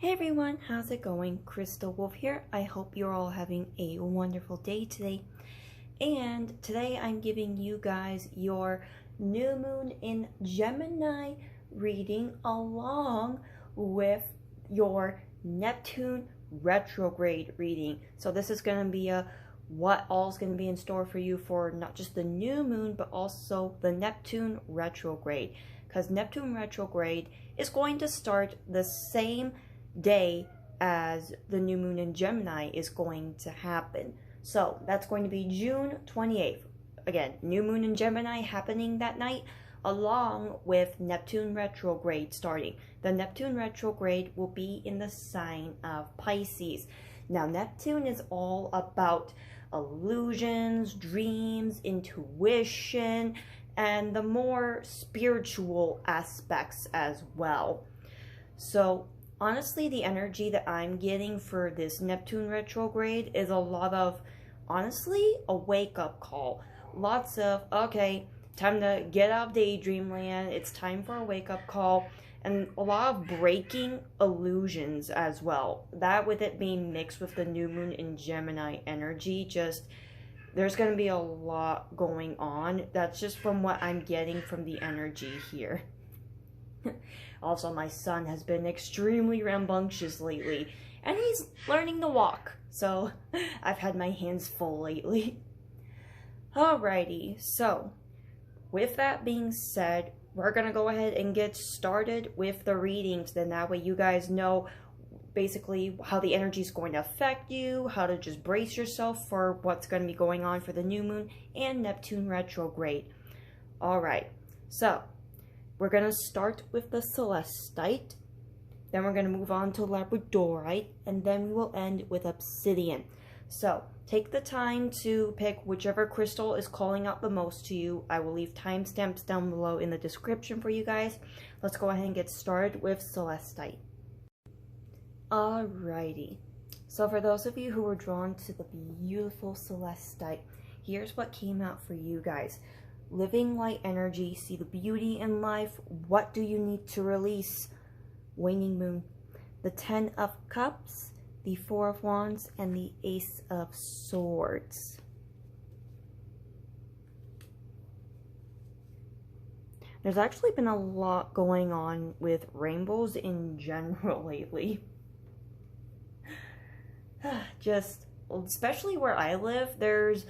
Hey everyone, how's it going? Crystal Wolf here. I hope you're all having a wonderful day today. And today I'm giving you guys your new moon in Gemini reading along with your Neptune retrograde reading. So this is going to be what all's going to be in store for you for not just the new moon, but also the Neptune retrograde. Because Neptune retrograde is going to start the same day as the new moon in Gemini is going to happen. So that's going to be June 28th. Again, new moon in Gemini happening that night along with Neptune retrograde starting. The Neptune retrograde will be in the sign of Pisces. Now, Neptune is all about illusions, dreams, intuition, and the more spiritual aspects as well. So honestly, the energy that I'm getting for this Neptune retrograde is a lot of, honestly, a wake-up call. Lots of, okay, time to get out of daydream land. It's time for a wake-up call. And a lot of breaking illusions as well. That with it being mixed with the new moon in Gemini energy, just, there's going to be a lot going on. That's just from what I'm getting from the energy here. Also, my son has been extremely rambunctious lately, and he's learning to walk, so I've had my hands full lately. Alrighty, so with that being said, we're gonna go ahead and get started with the readings. Then that way you guys know basically how the energy is going to affect you, how to just brace yourself for what's going to be going on for the new moon and Neptune retrograde. Alright, so we're going to start with the Celestite, then we're going to move on to Labradorite, and then we will end with Obsidian. So take the time to pick whichever crystal is calling out the most to you. I will leave timestamps down below in the description for you guys. Let's go ahead and get started with Celestite. Alrighty, so for those of you who were drawn to the beautiful Celestite, here's what came out for you guys. Living light energy, see the beauty in life. What do you need to release? Waning moon. The 10 of Cups, the 4 of Wands, and the Ace of Swords. There's actually been a lot going on with rainbows in general lately. Just, especially where I live, there's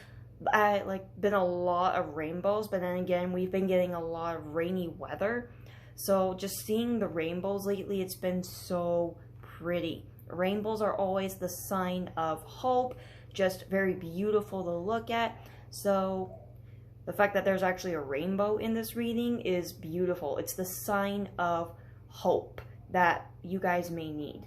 been a lot of rainbows, but then again, we've been getting a lot of rainy weather. So just seeing the rainbows lately, it's been so pretty. Rainbows are always the sign of hope, just very beautiful to look at. So the fact that there's actually a rainbow in this reading is beautiful. It's the sign of hope that you guys may need.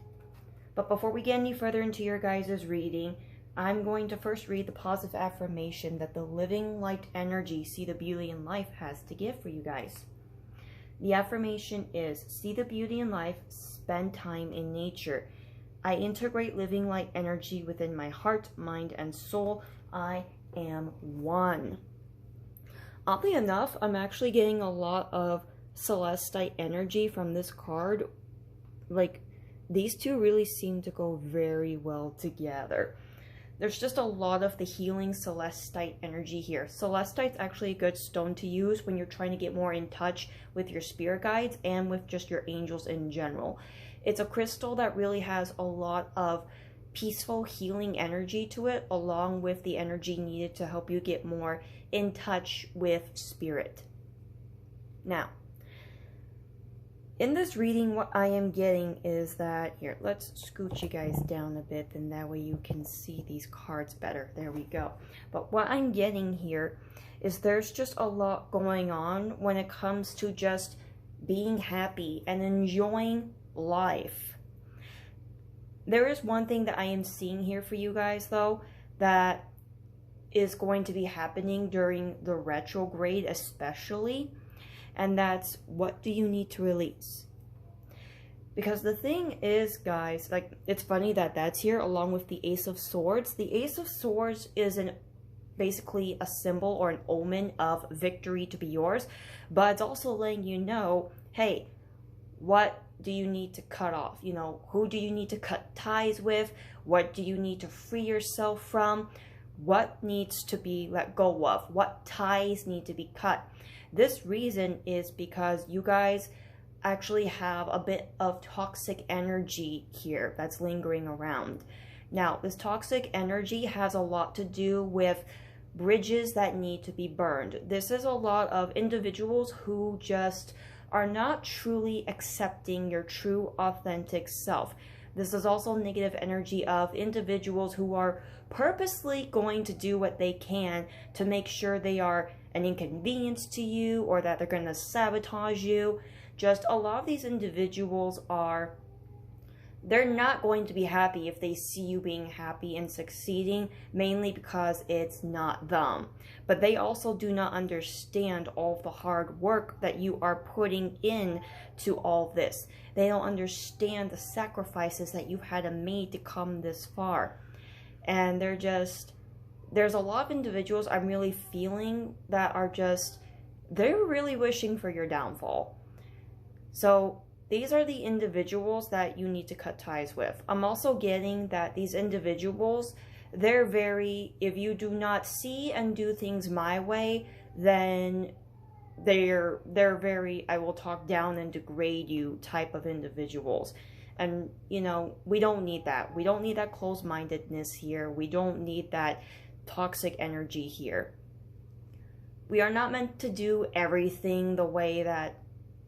But before we get any further into your guys' reading, I'm going to first read the positive affirmation that the living light energy, see the beauty in life, has to give for you guys. The affirmation is, see the beauty in life, spend time in nature. I integrate living light energy within my heart, mind, and soul. I am one. Oddly enough, I'm actually getting a lot of Celestite energy from this card. Like, these two really seem to go very well together. There's just a lot of the healing Celestite energy here. Celestite's actually a good stone to use when you're trying to get more in touch with your spirit guides and with just your angels in general. It's a crystal that really has a lot of peaceful healing energy to it, along with the energy needed to help you get more in touch with spirit. Now, in this reading, what I am getting is that, here, let's scooch you guys down a bit, and that way you can see these cards better. There we go. But what I'm getting here is there's just a lot going on when it comes to just being happy and enjoying life. There is one thing that I am seeing here for you guys, though, that is going to be happening during the retrograde especially. And that's, what do you need to release? Because the thing is, guys, like, it's funny that that's here along with the Ace of Swords. The Ace of Swords is basically a symbol or an omen of victory to be yours. But it's also letting you know, hey, what do you need to cut off? You know, who do you need to cut ties with? What do you need to free yourself from? What needs to be let go of? What ties need to be cut? This reason is because you guys actually have a bit of toxic energy here that's lingering around. Now, this toxic energy has a lot to do with bridges that need to be burned. This is a lot of individuals who just are not truly accepting your true authentic self. This is also negative energy of individuals who are purposely going to do what they can to make sure they are an inconvenience to you, or that they're going to sabotage you. Just a lot of these individuals are, they're not going to be happy if they see you being happy and succeeding, mainly because it's not them. But they also do not understand all the hard work that you are putting in to all this. They don't understand the sacrifices that you've had to make to come this far. And they're just, there's a lot of individuals I'm really feeling that are just, they're really wishing for your downfall. So these are the individuals that you need to cut ties with. I'm also getting that these individuals, they're very, if you do not see and do things my way, then they're very, I will talk down and degrade you type of individuals. And, you know, we don't need that. We don't need that closed-mindedness here. We don't need that toxic energy here. We are not meant to do everything the way that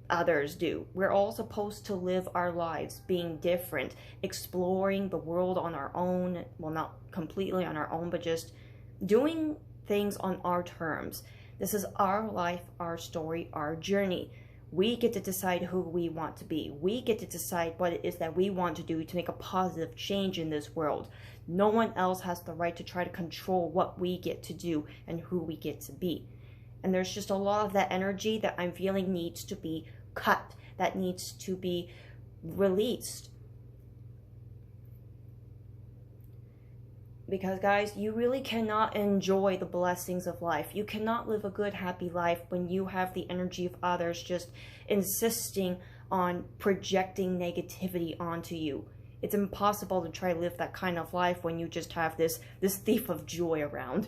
others do. We're all supposed to live our lives being different, exploring the world on our own. Well, not completely on our own, but just doing things on our terms. This is our life, our story, our journey. We get to decide who we want to be. We get to decide what it is that we want to do to make a positive change in this world. No one else has the right to try to control what we get to do and who we get to be. And there's just a lot of that energy that I'm feeling needs to be cut, that needs to be released. Because guys, you really cannot enjoy the blessings of life. You cannot live a good, happy life when you have the energy of others just insisting on projecting negativity onto you. It's impossible to try to live that kind of life when you just have this thief of joy around.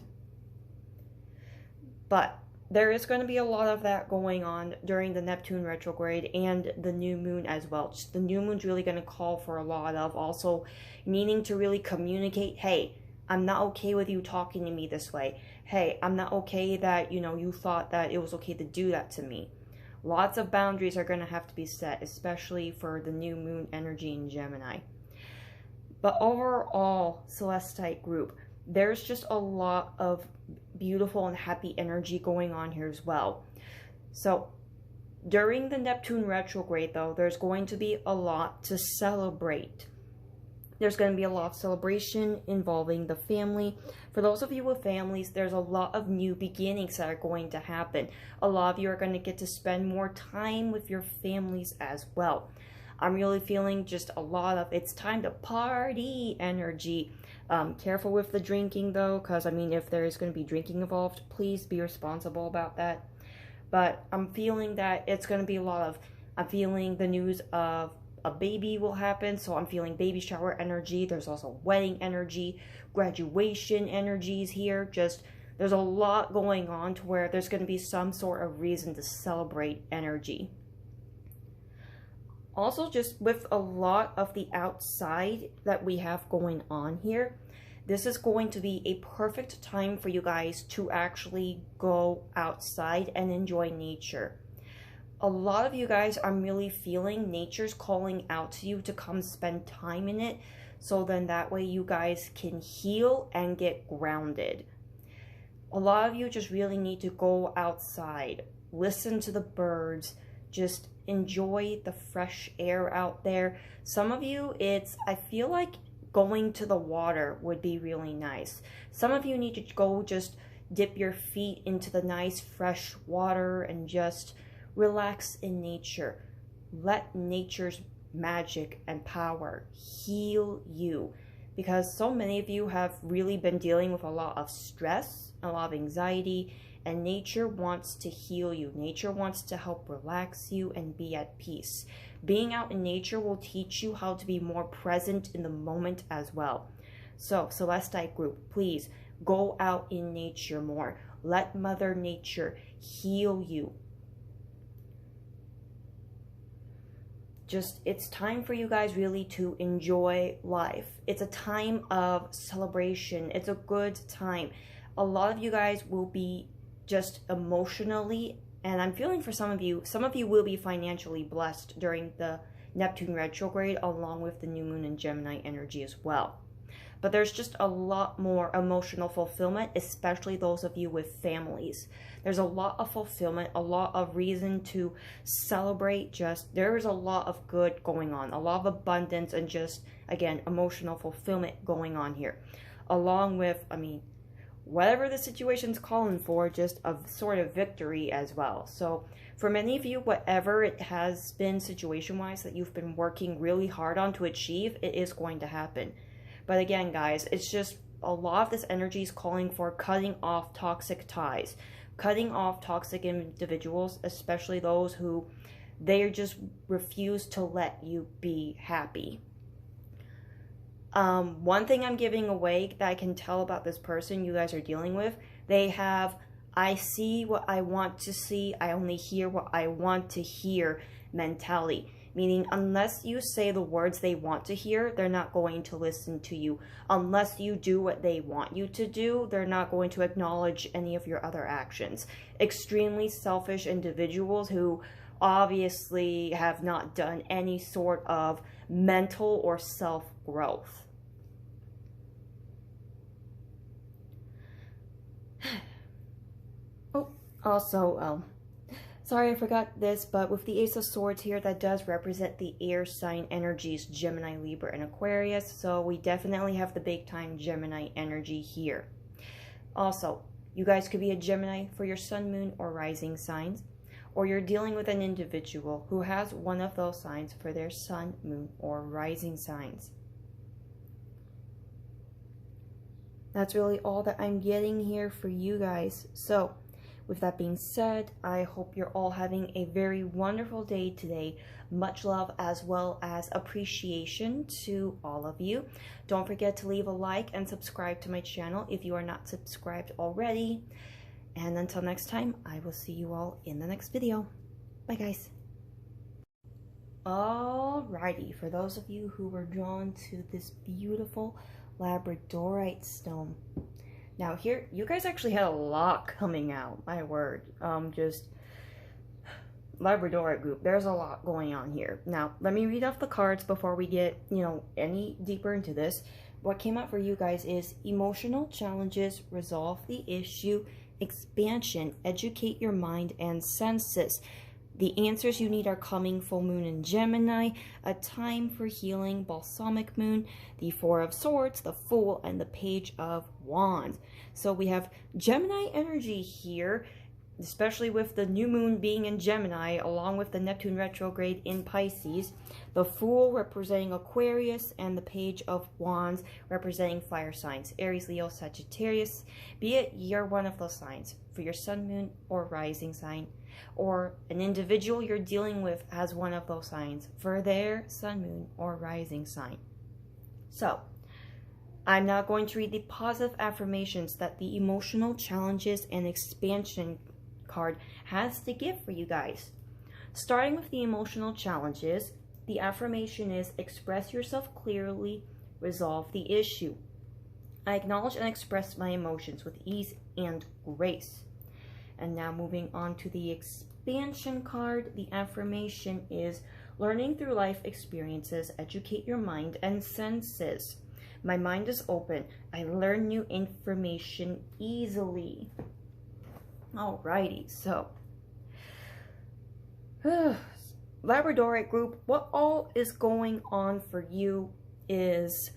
But there is going to be a lot of that going on during the Neptune retrograde and the new moon as well. Just the new moon's really going to call for a lot of also needing to really communicate, hey, I'm not okay with you talking to me this way. Hey, I'm not okay that, you know, you thought that it was okay to do that to me. Lots of boundaries are going to have to be set, especially for the new moon energy in Gemini. But overall, Celestite group, there's just a lot of beautiful and happy energy going on here as well. So during the Neptune retrograde though, there's going to be a lot to celebrate. There's going to be a lot of celebration involving the family. For those of you with families, there's a lot of new beginnings that are going to happen. A lot of you are going to get to spend more time with your families as well. I'm really feeling just a lot of it's time to party energy. Careful with the drinking though, because I mean, if there is going to be drinking involved, please be responsible about that. But I'm feeling that it's going to be a lot of, I'm feeling the news of a baby will happen, so I'm feeling baby shower energy. There's also wedding energy, graduation energies here. Just there's a lot going on to where there's going to be some sort of reason to celebrate energy. Also, just with a lot of the outside that we have going on here, this is going to be a perfect time for you guys to actually go outside and enjoy nature. A lot of you guys are really feeling nature's calling out to you to come spend time in it, so then that way you guys can heal and get grounded. A lot of you just really need to go outside, listen to the birds, just enjoy the fresh air out there. Some of you, I feel like going to the water would be really nice. Some of you need to go just dip your feet into the nice fresh water and just relax in nature. Let nature's magic and power heal you, because so many of you have really been dealing with a lot of stress, a lot of anxiety, and nature wants to heal you. Nature wants to help relax you and be at peace. Being out in nature will teach you how to be more present in the moment as well. So, Celestite group, please go out in nature more. Let Mother Nature heal you. Just, it's time for you guys really to enjoy life. It's a time of celebration. It's a good time. A lot of you guys will be just emotionally, and I'm feeling for some of you will be financially blessed during the Neptune retrograde, along with the new moon and Gemini energy as well. But there's just a lot more emotional fulfillment, especially those of you with families. There's a lot of fulfillment, a lot of reason to celebrate. Just, there's a lot of good going on, a lot of abundance, and just, again, emotional fulfillment going on here. Along with, I mean, whatever the situation's calling for, just a sort of victory as well. So for many of you, whatever it has been situation-wise that you've been working really hard on to achieve, it is going to happen. But again, guys, it's just a lot of this energy is calling for cutting off toxic ties, cutting off toxic individuals, especially those who they just refuse to let you be happy. One thing I'm giving away that I can tell about this person you guys are dealing with, they have, I see what I want to see, I only hear what I want to hear mentality. Meaning, unless you say the words they want to hear, they're not going to listen to you. Unless you do what they want you to do, they're not going to acknowledge any of your other actions. Extremely selfish individuals who obviously have not done any sort of mental or self-growth. Oh, also, sorry I forgot this, but with the Ace of Swords here, that does represent the air sign energies, Gemini, Libra, and Aquarius. So we definitely have the big time Gemini energy here. Also, you guys could be a Gemini for your sun, moon, or rising signs, or you're dealing with an individual who has one of those signs for their sun, moon, or rising signs. That's really all that I'm getting here for you guys. So, with that being said, I hope you're all having a very wonderful day today. Much love as well as appreciation to all of you. Don't forget to leave a like and subscribe to my channel if you are not subscribed already. And until next time, I will see you all in the next video. Bye, guys. Alrighty, for those of you who were drawn to this beautiful Labradorite stone. Now here, you guys actually had a lot coming out, my word. Just Labradorite group, there's a lot going on here. Now, let me read off the cards before we get, any deeper into this. What came out for you guys is emotional challenges, resolve the issue, expansion, educate your mind and senses. The answers you need are coming, full moon in Gemini, a time for healing, balsamic moon, the Four of Swords, the Fool, and the Page of Wands. So we have Gemini energy here, especially with the new moon being in Gemini, along with the Neptune retrograde in Pisces. The Fool representing Aquarius, and the Page of Wands representing fire signs, Aries, Leo, Sagittarius. Be it you're one of those signs for your sun, moon, or rising sign, or an individual you're dealing with has one of those signs for their sun, moon, or rising sign. So, I'm now going to read the positive affirmations that the emotional challenges and expansion card has to give for you guys. Starting with the emotional challenges, the affirmation is express yourself clearly, resolve the issue. I acknowledge and express my emotions with ease and grace. And now moving on to the expansion card, the affirmation is learning through life experiences, educate your mind and senses. My mind is open. I learn new information easily. Alrighty, so Labradorite group, what all is going on for you is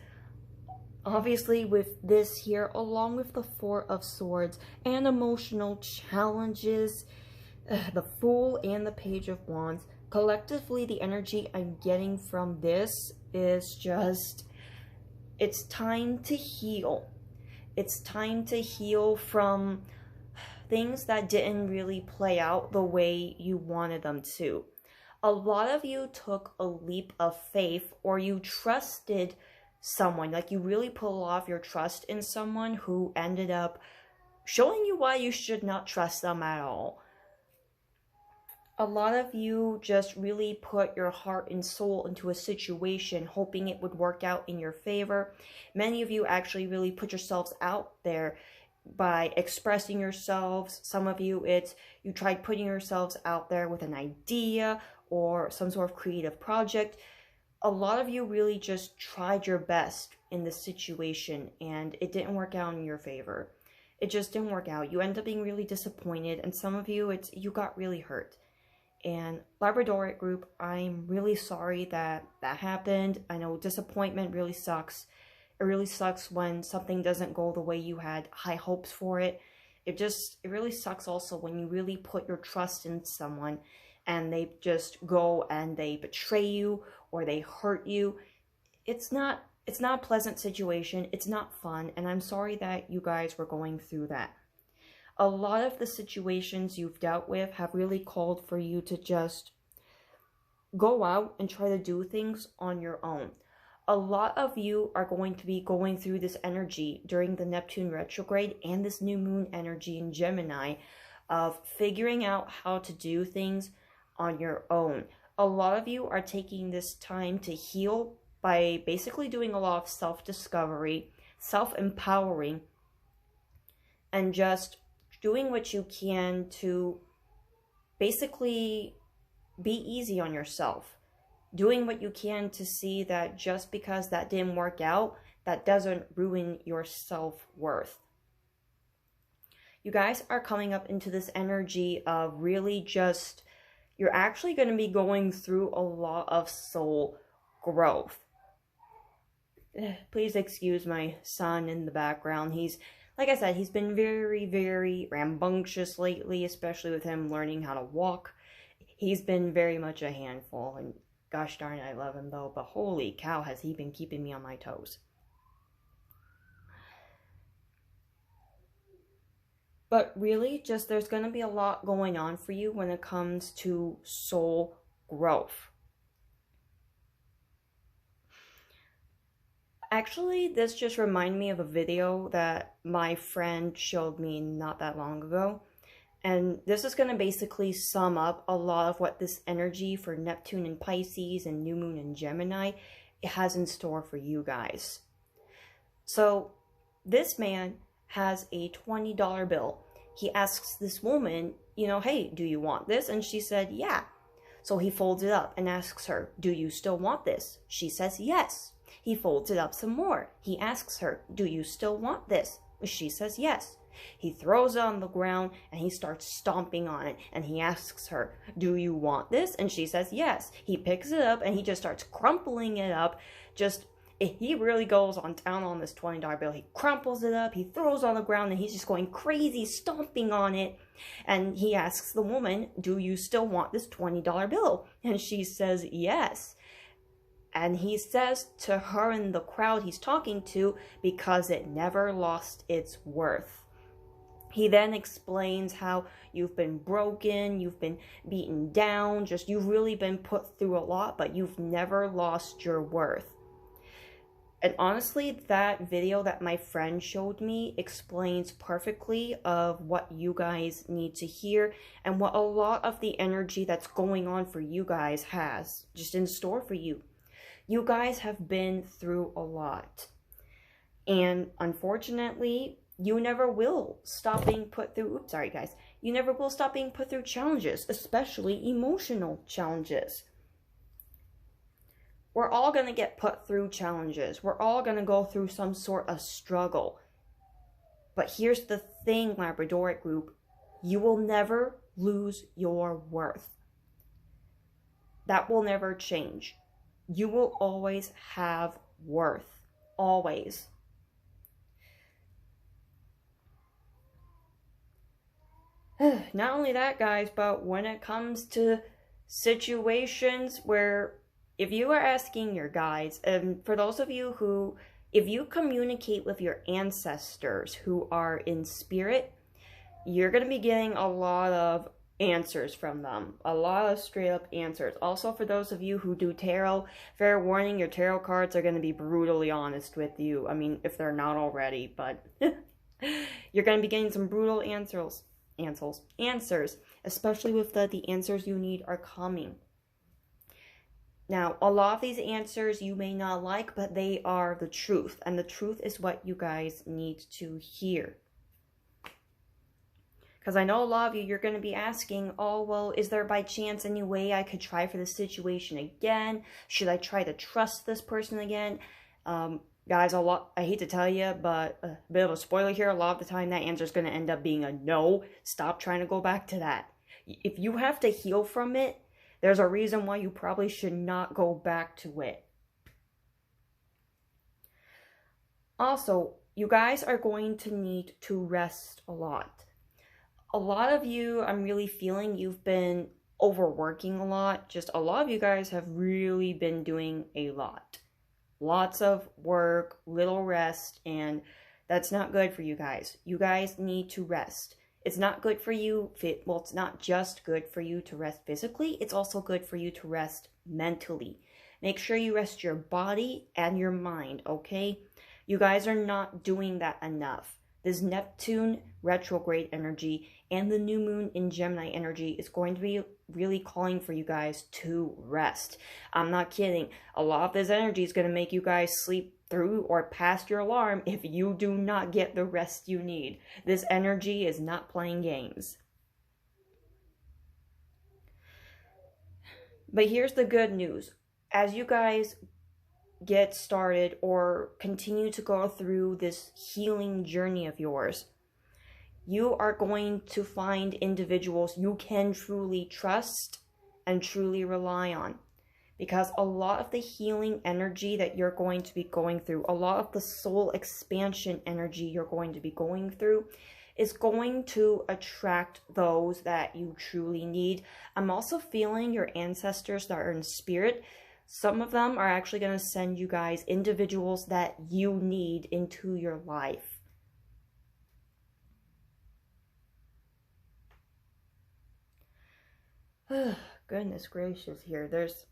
obviously with this here, along with the Four of Swords and emotional challenges, the Fool and the Page of Wands. Collectively, the energy I'm getting from this is just, it's time to heal. It's time to heal from things that didn't really play out the way you wanted them to. A lot of you took a leap of faith, or you trusted someone, like you really put off your trust in someone who ended up showing you why you should not trust them at all. A lot of you just really put your heart and soul into a situation hoping it would work out in your favor. Many of you actually really put yourselves out there by expressing yourselves. Some of you, you tried putting yourselves out there with an idea or some sort of creative project. A lot of you really just tried your best in this situation, and it didn't work out in your favor. It just didn't work out. You end up being really disappointed, and some of you, you got really hurt. And Labradorite group, I'm really sorry that happened. I know disappointment really sucks. It really sucks when something doesn't go the way you had high hopes for it. It really sucks also when you really put your trust in someone and they just go and they betray you or they hurt you. It's not a pleasant situation. It's not fun, and I'm sorry that you guys were going through that. A lot of the situations you've dealt with have really called for you to just go out and try to do things on your own. A lot of you are going to be going through this energy during the Neptune retrograde and this new moon energy in Gemini of figuring out how to do things on your own. A lot of you are taking this time to heal by basically doing a lot of self-discovery, self-empowering, and just doing what you can to basically be easy on yourself. Doing what you can to see that just because that didn't work out, that doesn't ruin your self-worth. You guys are coming up into this energy of really just, you're actually going to be going through a lot of soul growth. Please excuse my son in the background. Like I said, he's been very, very rambunctious lately, especially with him learning how to walk. He's been very much a handful, and gosh darn it, I love him though, but holy cow, has he been keeping me on my toes. But really, just there's going to be a lot going on for you when it comes to soul growth. Actually, this just reminded me of a video that my friend showed me not that long ago. And this is going to basically sum up a lot of what this energy for Neptune and Pisces and New Moon and Gemini has in store for you guys. So this man has a $20 bill. He asks this woman, hey, do you want this? And she said, yeah. So he folds it up and asks her, do you still want this? She says, yes. He folds it up some more. He asks her, do you still want this? She says, yes. He throws it on the ground and he starts stomping on it. And he asks her, do you want this? And she says, yes. He picks it up and he just starts crumpling it up. He really goes on down on this $20 bill. He crumples it up, he throws it on the ground, and he's just going crazy, stomping on it. And he asks the woman, do you still want this $20 bill? And she says, yes. And he says to her in the crowd he's talking to, because it never lost its worth. He then explains how you've been broken, you've been beaten down, you've really been put through a lot, but you've never lost your worth. And honestly, that video that my friend showed me explains perfectly of what you guys need to hear and what a lot of the energy that's going on for you guys has just in store for you. You guys have been through a lot. And unfortunately, you never will stop being put through, you never will stop being put through challenges, especially emotional challenges. We're all going to get put through challenges. We're all going to go through some sort of struggle. But here's the thing, Labradorite group. You will never lose your worth. That will never change. You will always have worth. Always. Not only that, guys, but when it comes to situations where if you are asking your guides, and for those of you who, if you communicate with your ancestors who are in spirit, you're going to be getting a lot of answers from them. A lot of straight up answers. Also, for those of you who do tarot, fair warning, your tarot cards are going to be brutally honest with you. I mean, if they're not already, but you're going to be getting some brutal answers, especially with the answers you need are coming. Now, a lot of these answers you may not like, but they are the truth, and the truth is what you guys need to hear. Because I know a lot of you, you're going to be asking, oh, well, is there by chance any way I could try for this situation again? Should I try to trust this person again? Guys, I hate to tell you, but a bit of a spoiler here, a lot of the time that answer is going to end up being a no. Stop trying to go back to that. If you have to heal from it, there's a reason why you probably should not go back to it. Also, you guys are going to need to rest a lot. A lot of you, I'm really feeling you've been overworking a lot. Just a lot of you guys have really been doing a lot. Lots of work, little rest, and that's not good for you guys. You guys need to rest. It's not good for you, well, it's not just good for you to rest physically, it's also good for you to rest mentally. Make sure you rest your body and your mind, okay? You guys are not doing that enough. This Neptune retrograde energy and the new moon in Gemini energy is going to be really calling for you guys to rest. I'm not kidding. A lot of this energy is going to make you guys sleep through or past your alarm if you do not get the rest you need. This energy is not playing games. But here's the good news. As you guys get started or continue to go through this healing journey of yours, you are going to find individuals you can truly trust and truly rely on. Because a lot of the healing energy that you're going to be going through, a lot of the soul expansion energy you're going to be going through, is going to attract those that you truly need. I'm also feeling your ancestors that are in spirit. Some of them are actually going to send you guys individuals that you need into your life. Goodness gracious here. There's,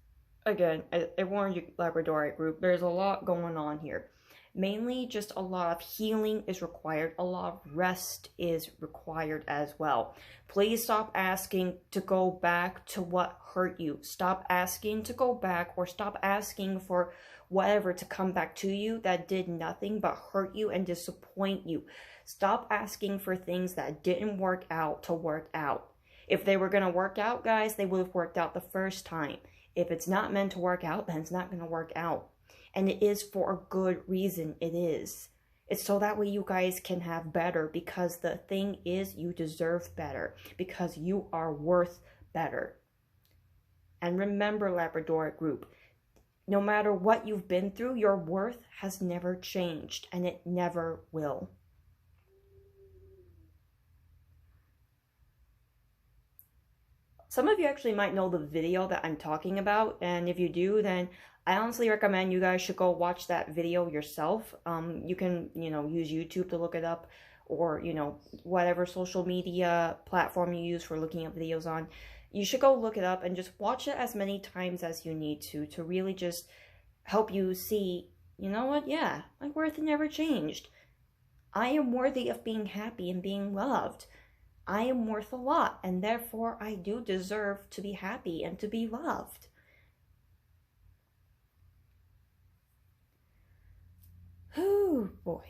again, I warned you, Labradorite group, there's a lot going on here. Mainly just a lot of healing is required. A lot of rest is required as well. Please stop asking to go back to what hurt you. Stop asking to go back, or stop asking for whatever to come back to you that did nothing but hurt you and disappoint you. Stop asking for things that didn't work out to work out. If they were going to work out, guys, they would have worked out the first time. If it's not meant to work out, then it's not going to work out. And it is for a good reason. It is. It's so that way you guys can have better, because the thing is, you deserve better, because you are worth better. And remember, Labradorite group, no matter what you've been through, your worth has never changed, and it never will. Some of you actually might know the video that I'm talking about, and if you do, then I honestly recommend you guys should go watch that video yourself. You can, use YouTube to look it up, or, whatever social media platform you use for looking up videos on. You should go look it up and just watch it as many times as you need to really just help you see, you know what, yeah, my worth never changed. I am worthy of being happy and being loved. I am worth a lot, and therefore I do deserve to be happy and to be loved. Oh boy.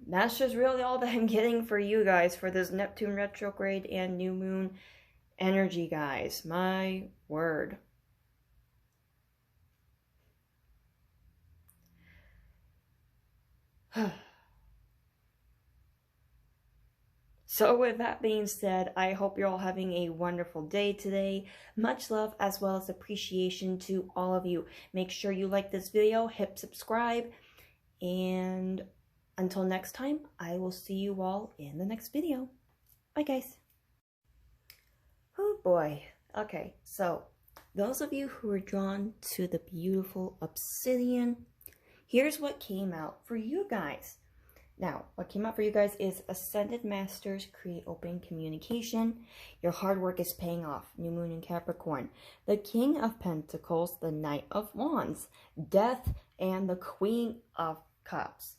That's just really all that I'm getting for you guys for this Neptune retrograde and new moon energy, guys. My word. So with that being said, I hope you're all having a wonderful day today. Much love as well as appreciation to all of you. Make sure you like this video, hit subscribe, and until next time, I will see you all in the next video. Bye, guys. Oh boy. Okay, so those of you who are drawn to the beautiful Obsidian, here's what came out for you guys. Now, what came up for you guys is Ascended Masters create open communication. Your hard work is paying off. New Moon in Capricorn. The King of Pentacles, the Knight of Wands, Death, and the Queen of Cups.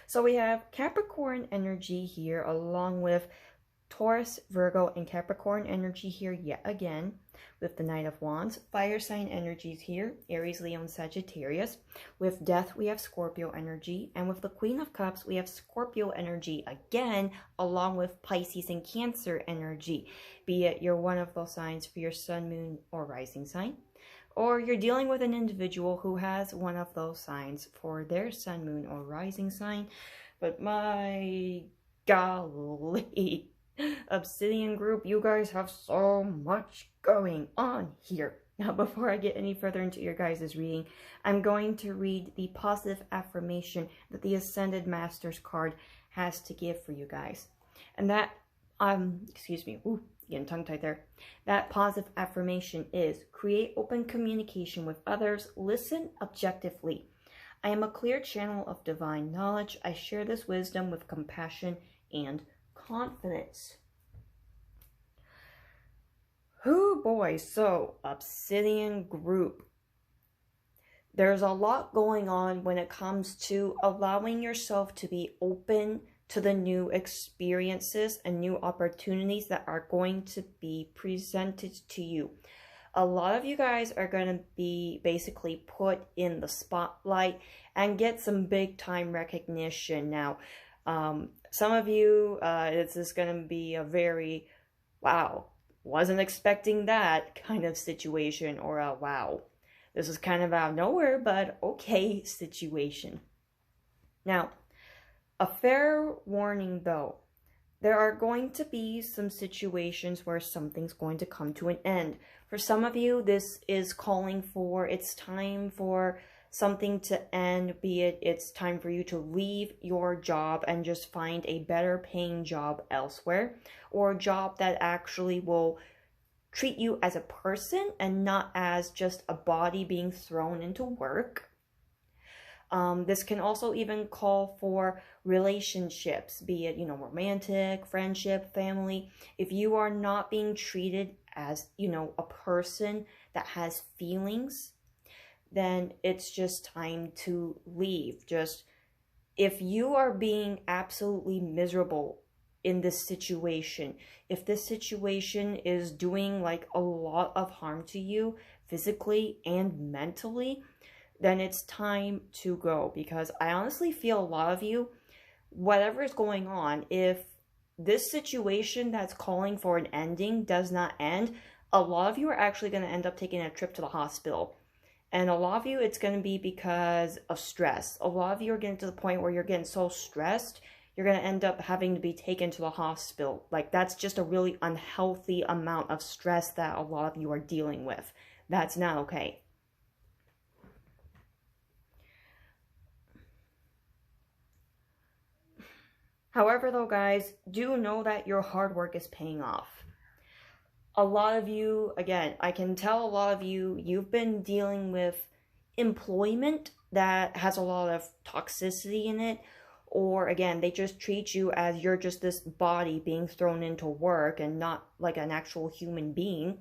So we have Capricorn energy here along with Taurus, Virgo, and Capricorn energy here yet again with the Knight of Wands. Fire sign energies here, Aries, Leo, and Sagittarius. With Death, we have Scorpio energy. And with the Queen of Cups, we have Scorpio energy again, along with Pisces and Cancer energy. Be it you're one of those signs for your sun, moon, or rising sign, or you're dealing with an individual who has one of those signs for their sun, moon, or rising sign. But my golly, Obsidian group, you guys have so much going on here. Now, before I get any further into your guys' reading, I'm going to read the positive affirmation that the Ascended Masters card has to give for you guys. And that, excuse me, getting tongue-tied there. That positive affirmation is: create open communication with others, listen objectively. I am a clear channel of divine knowledge. I share this wisdom with compassion and confidence. Oh boy, so Obsidian group. There's a lot going on when it comes to allowing yourself to be open to the new experiences and new opportunities that are going to be presented to you. A lot of you guys are going to be basically put in the spotlight and get some big time recognition. Now, some of you, this is going to be a very, wow, wasn't expecting that kind of situation, or a wow, this is kind of out of nowhere, but okay situation. Now, a fair warning though, there are going to be some situations where something's going to come to an end. For some of you, this is calling for, it's time for something to end, be it it's time for you to leave your job and just find a better paying job elsewhere, or a job that actually will treat you as a person and not as just a body being thrown into work. This can also even call for relationships, be it, romantic, friendship, family. If you are not being treated as, a person that has feelings, then it's just time to leave. Just, if you are being absolutely miserable in this situation, if this situation is doing like a lot of harm to you physically and mentally, then it's time to go. Because I honestly feel a lot of you, whatever is going on, if this situation that's calling for an ending does not end, a lot of you are actually going to end up taking a trip to the hospital. And a lot of you, it's going to be because of stress. A lot of you are getting to the point where you're getting so stressed, you're going to end up having to be taken to the hospital. Like, that's just a really unhealthy amount of stress that a lot of you are dealing with. That's not okay. However, though, guys, do know that your hard work is paying off. A lot of you, again, I can tell a lot of you, you've been dealing with employment that has a lot of toxicity in it. Or, again, they just treat you as you're just this body being thrown into work and not like an actual human being.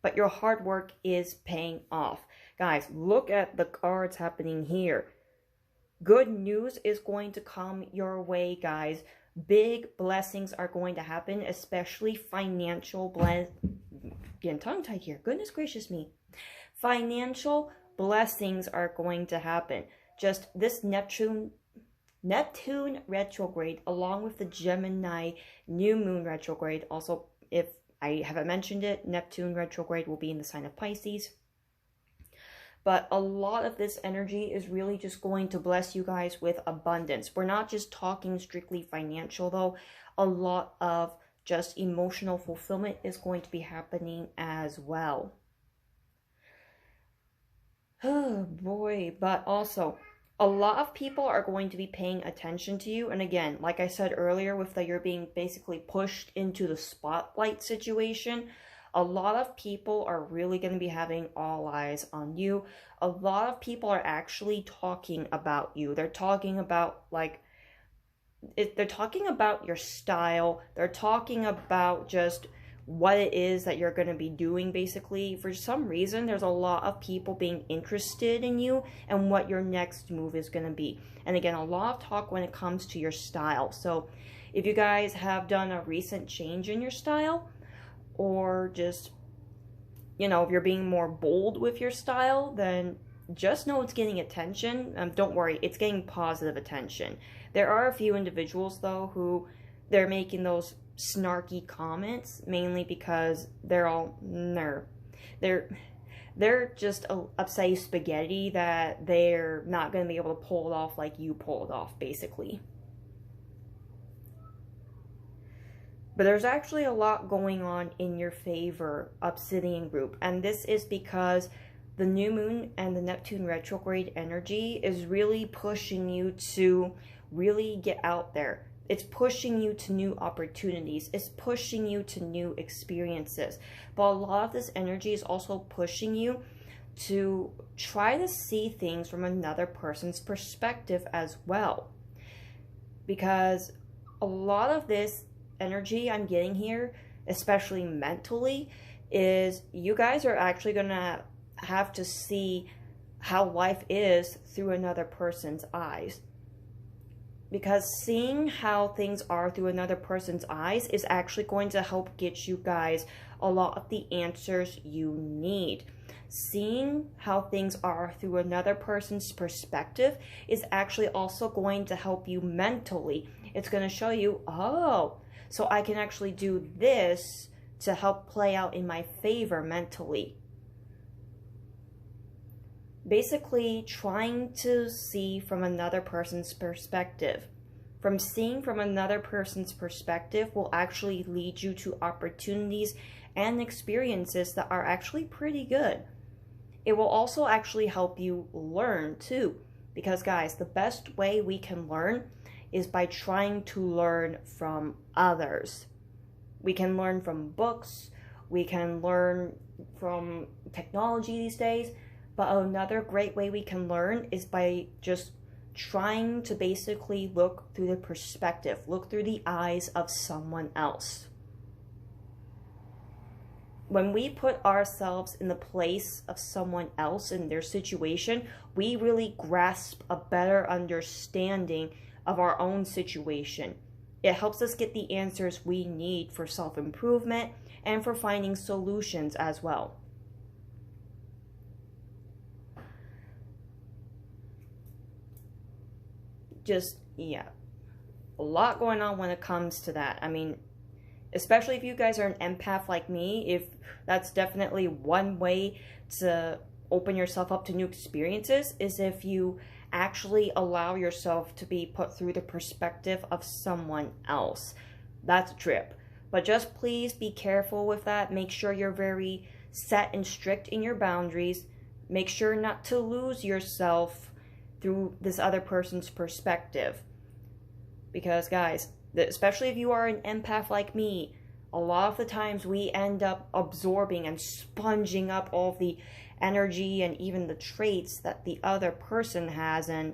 But your hard work is paying off. Guys, look at the cards happening here. Good news is going to come your way, guys. Big blessings are going to happen, especially financial getting tongue-tied here. Goodness gracious me. Financial blessings are going to happen. Just this Neptune retrograde, along with the Gemini new moon retrograde. Also, if I haven't mentioned it, Neptune retrograde will be in the sign of Pisces. But a lot of this energy is really just going to bless you guys with abundance. We're not just talking strictly financial, though. A lot of just emotional fulfillment is going to be happening as well. Oh boy, but also, a lot of people are going to be paying attention to you. And again, like I said earlier, with that you're being basically pushed into the spotlight situation, A lot of people are really going to be having all eyes on you. A lot of people are actually talking about you. They're talking about they're talking about your style. They're talking about just what it is that you're going to be doing. Basically, for some reason, there's a lot of people being interested in you and what your next move is going to be. And again, a lot of talk when it comes to your style. So if you guys have done a recent change in your style, or just, you know, if you're being more bold with your style, then just know it's getting attention. Don't worry, it's getting positive attention. There are a few individuals, though, who they're making those snarky comments, mainly because they're just upsetting spaghetti that they're not going to be able to pull it off like you pull it off, basically. But there's actually a lot going on in your favor, Obsidian group, and this is because the new moon and the Neptune retrograde energy is really pushing you to really get out there. It's pushing you to new opportunities. It's pushing you to new experiences. But a lot of this energy is also pushing you to try to see things from another person's perspective as well. Because a lot of this energy I'm getting here, especially mentally, is you guys are actually going to have to see how life is through another person's eyes. Because seeing how things are through another person's eyes is actually going to help get you guys a lot of the answers you need. Seeing how things are through another person's perspective is actually also going to help you mentally. It's going to show you, oh, so I can actually do this to help play out in my favor mentally. Basically, trying to see from another person's perspective. From seeing from another person's perspective will actually lead you to opportunities and experiences that are actually pretty good. It will also actually help you learn too. Because guys, the best way we can learn is by trying to learn from others. We can learn from books. We can learn from technology these days. But another great way we can learn is by just trying to basically look through the perspective, look through the eyes of someone else. When we put ourselves in the place of someone else in their situation, we really grasp a better understanding of our own situation. It helps us get the answers we need for self-improvement and for finding solutions as well. Just, yeah, a lot going on when it comes to that. I mean, especially if you guys are an empath like me, if that's definitely one way to open yourself up to new experiences, is if you actually allow yourself to be put through the perspective of someone else. That's a trip. But just please be careful with that. Make sure you're very set and strict in your boundaries. Make sure not to lose yourself through this other person's perspective. Because guys, especially if you are an empath like me, a lot of the times we end up absorbing and sponging up all of the energy and even the traits that the other person has, and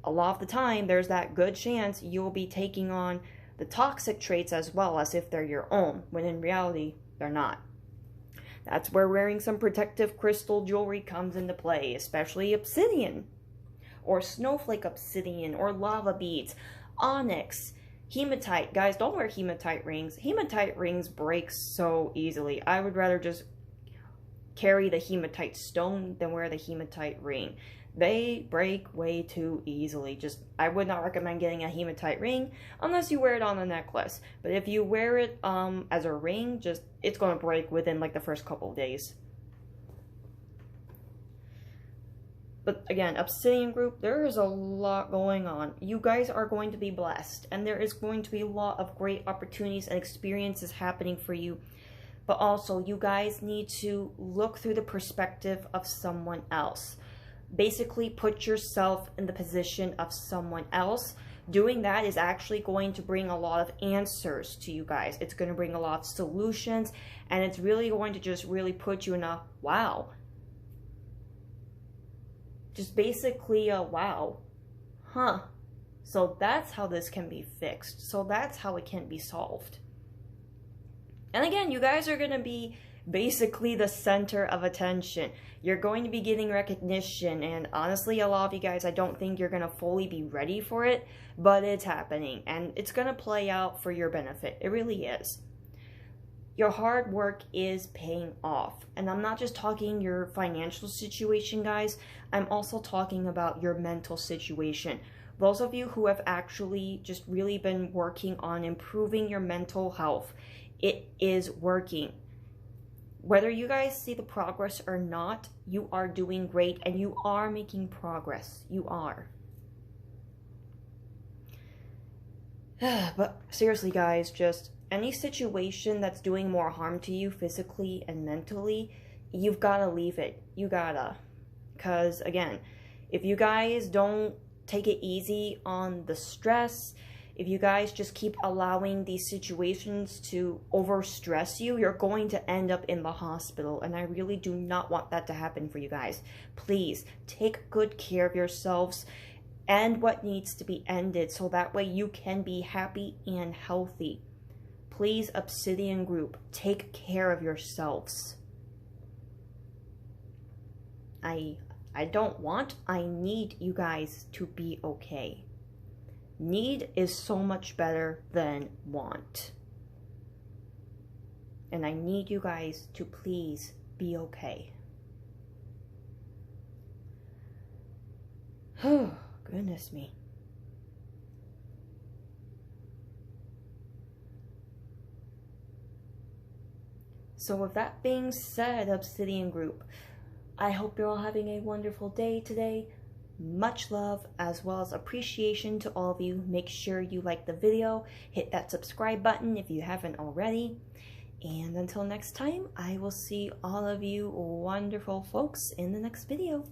a lot of the time there's that good chance you'll be taking on the toxic traits as well, as if they're your own, when in reality they're not. That's where wearing some protective crystal jewelry comes into play, especially obsidian, or snowflake obsidian, or lava beads, onyx, hematite. Guys, don't wear hematite rings. Hematite rings break so easily. I would rather just carry the hematite stone than wear the hematite ring. They break way too easily. I would not recommend getting a hematite ring unless you wear it on a necklace. But if you wear it as a ring, it's going to break within like the first couple of days. But again, Obsidian group, there is a lot going on. You guys are going to be blessed, and there is going to be a lot of great opportunities and experiences happening for you. But also, you guys need to look through the perspective of someone else. Basically, put yourself in the position of someone else doing that is actually going to bring a lot of answers to you guys. It's going to bring a lot of solutions, and it's really going to just really put you in a wow. Just basically a wow. Huh. So that's how this can be fixed. So that's how it can be solved. And again, you guys are going to be basically the center of attention. You're going to be getting recognition, and honestly, a lot of you guys, I don't think you're going to fully be ready for it, but it's happening, and it's going to play out for your benefit. It really is. Your hard work is paying off, and I'm not just talking your financial situation, guys. I'm also talking about your mental situation. Those of you who have actually just really been working on improving your mental health, it is working. Whether you guys see the progress or not, you are doing great and you are making progress. You are. But seriously, guys, just any situation that's doing more harm to you physically and mentally, you've got to leave it. You gotta. Because, again, if you guys don't take it easy on the stress, if you guys just keep allowing these situations to overstress you, you're going to end up in the hospital. And I really do not want that to happen for you guys. Please take good care of yourselves. End what needs to be ended so that way you can be happy and healthy. Please, Obsidian group, take care of yourselves. I need you guys to be okay. Need is so much better than want. And I need you guys to please be okay. Oh, goodness me. So with that being said, Obsidian group, I hope you're all having a wonderful day today. Much love as well as appreciation to all of you. Make sure you like the video, hit that subscribe button if you haven't already. And until next time, I will see all of you wonderful folks in the next video.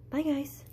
Bye guys.